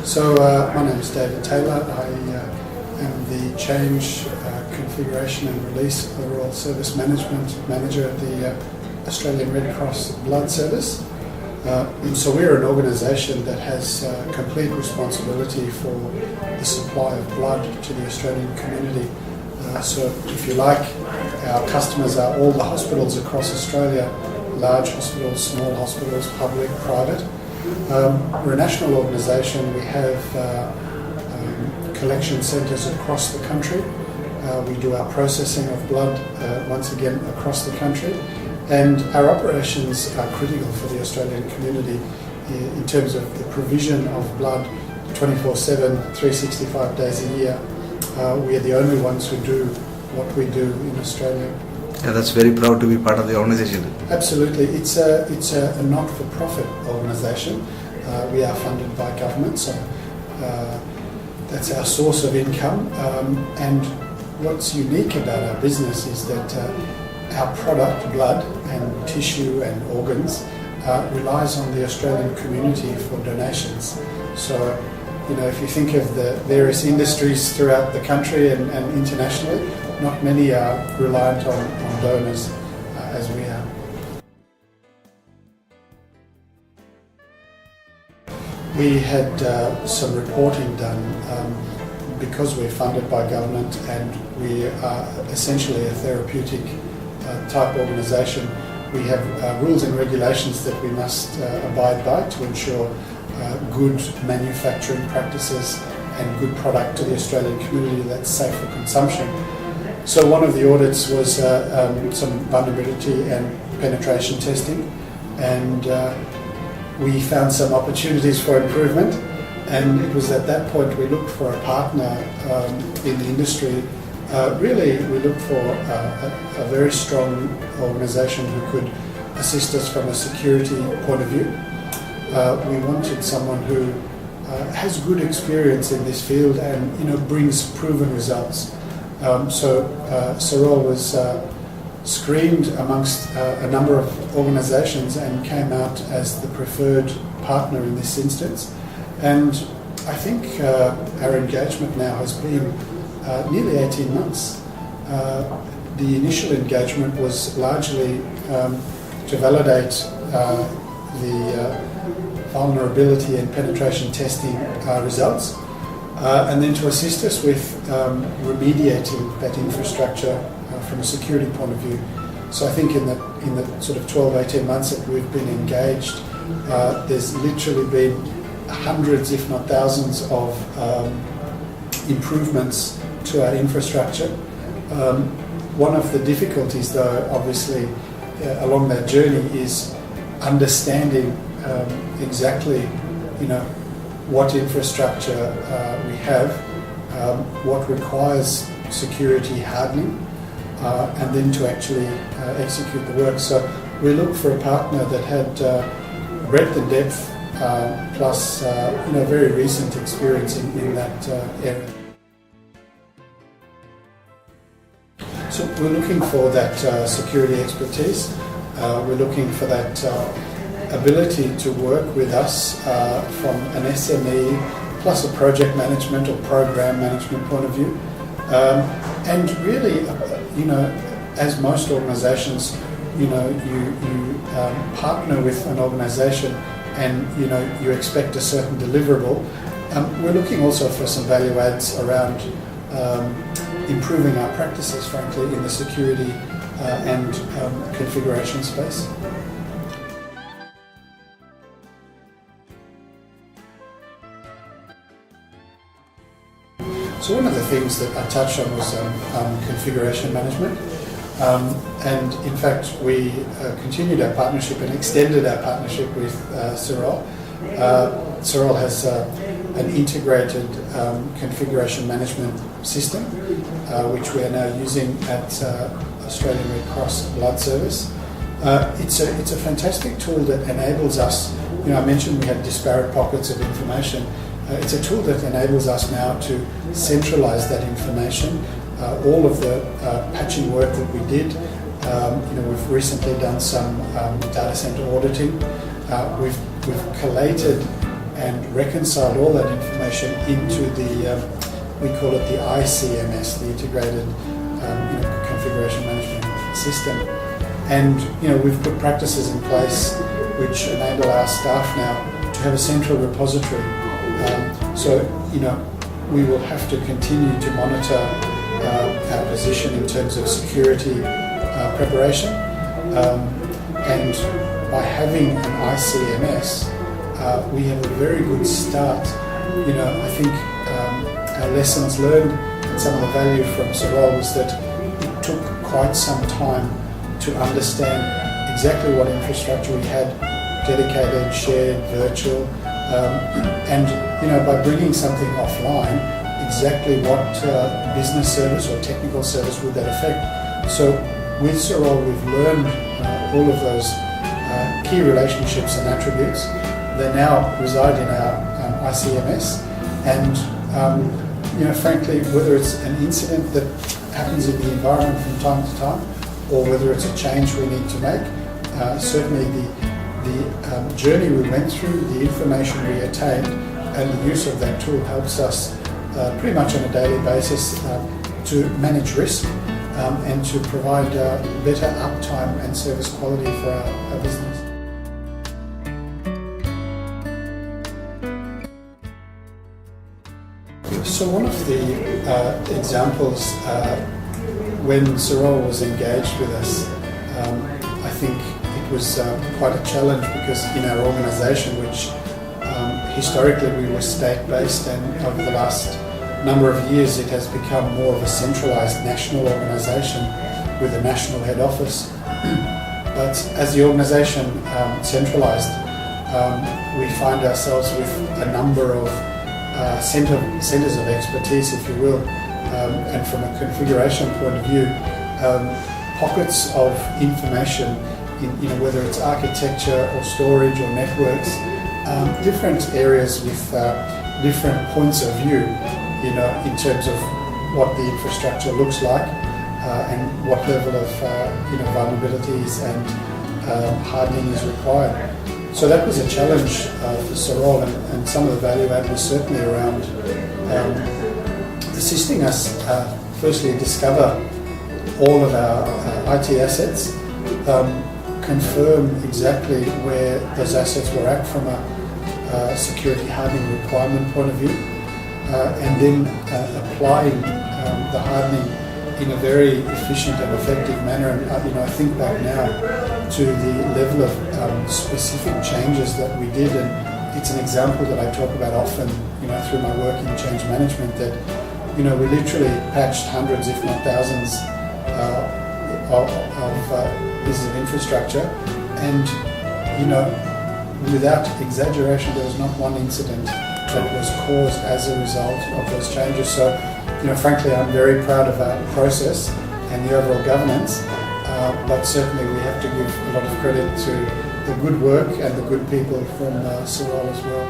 My name is David Taylor. I am the Change, Configuration and Release Overall Service Management Manager at the Australian Red Cross Blood Service. So we're an organisation that has complete responsibility for the supply of blood to the Australian community. So if you like, our customers are all the hospitals across Australia, large hospitals, small hospitals, public, private. We're a national organisation. We have collection centres across the country. We do our processing of blood once again across the country, and our operations are critical for the Australian community in terms of the provision of blood 24/7, 365 days a year. We are the only ones who do what we do in Australia. Yeah, that's very proud to be part of the organisation. Absolutely. It's a not-for-profit organisation. We are funded by government, so that's our source of income. And what's unique about our business is that our product, blood and tissue and organs, relies on the Australian community for donations. So, if you think of the various industries throughout the country and internationally, not many are reliant on donors as we are. We had some reporting done because we're funded by government and we are essentially a therapeutic type organisation. We have rules and regulations that we must abide by to ensure good manufacturing practices and good product to the Australian community that's safe for consumption. So one of the audits was some vulnerability and penetration testing, and we found some opportunities for improvement, and it was at that point we looked for a partner in the industry. Really, we looked for a very strong organisation who could assist us from a security point of view. We wanted someone who has good experience in this field and brings proven results. Sorol was screened amongst a number of organisations and came out as the preferred partner in this instance. And I think our engagement now has been nearly 18 months. The initial engagement was largely to validate the vulnerability and penetration testing results, and then to assist us with remediating that infrastructure from a security point of view. So I think in the sort of 12-18 months that we've been engaged, there's literally been hundreds, if not thousands, of improvements to our infrastructure. One of the difficulties, though, obviously, along that journey is understanding exactly, what infrastructure we have, what requires security hardening, and then to actually execute the work. So we looked for a partner that had breadth and depth, plus very recent experience in that area. So we're looking for that security expertise. We're looking for that ability to work with us from an SME plus a project management or program management point of view. And really, as most organisations, you partner with an organisation and, you expect a certain deliverable. We're looking also for some value adds around improving our practices, frankly, in the security and configuration space. So one of the things that I touched on was configuration management. And in fact, we continued our partnership and extended our partnership with Sorol. Sorol has an integrated configuration management system, which we are now using at Australian Red Cross Blood Service. It's a fantastic tool that enables us, I mentioned we had disparate pockets of information. It's a tool that enables us now to centralise that information. All of the patching work that we did, we've recently done some data centre auditing. We've collated and reconciled all that information into the, we call it the ARCBS, the Integrated Configuration Management System. And we've put practices in place which enable our staff now to have a central repository. So we will have to continue to monitor our position in terms of security preparation, and by having an ARCBS, we have a very good start. I think our lessons learned and some of the value from Sorol was that it took quite some time to understand exactly what infrastructure we had, dedicated, shared, virtual, and by bringing something offline, exactly what business service or technical service would that affect. So with Sorol, we've learned all of those key relationships and attributes. They now reside in our ARCBS, and frankly, whether it's an incident that happens in the environment from time to time, or whether it's a change we need to make, certainly the journey we went through, the information we attained, and the use of that tool helps us pretty much on a daily basis to manage risk and to provide better uptime and service quality for our business. So one of the examples when Sorol was engaged with us, I think it was quite a challenge because in our organisation, which historically we were state-based, and over the last number of years it has become more of a centralised national organisation with a national head office. But as the organisation centralised, we find ourselves with a number of centres of expertise, if you will, and from a configuration point of view, pockets of information in whether it's architecture or storage or networks, different areas with different points of view, in terms of what the infrastructure looks like and what level of vulnerabilities and hardening is required. So that was a challenge for Sorol, and some of the value add was certainly around assisting us firstly discover all of our IT assets, confirm exactly where those assets were at from a security hardening requirement point of view, and then applying the hardening in a very efficient and effective manner. And I think back now to the level of specific changes that we did, and it's an example that I talk about often, through my work in change management, that we literally patched hundreds, if not thousands, of pieces of infrastructure, and without exaggeration, there was not one incident that was caused as a result of those changes. So, frankly, I'm very proud of our process and the overall governance, but certainly we have to give a lot of credit to the good work and the good people from Sorol as well.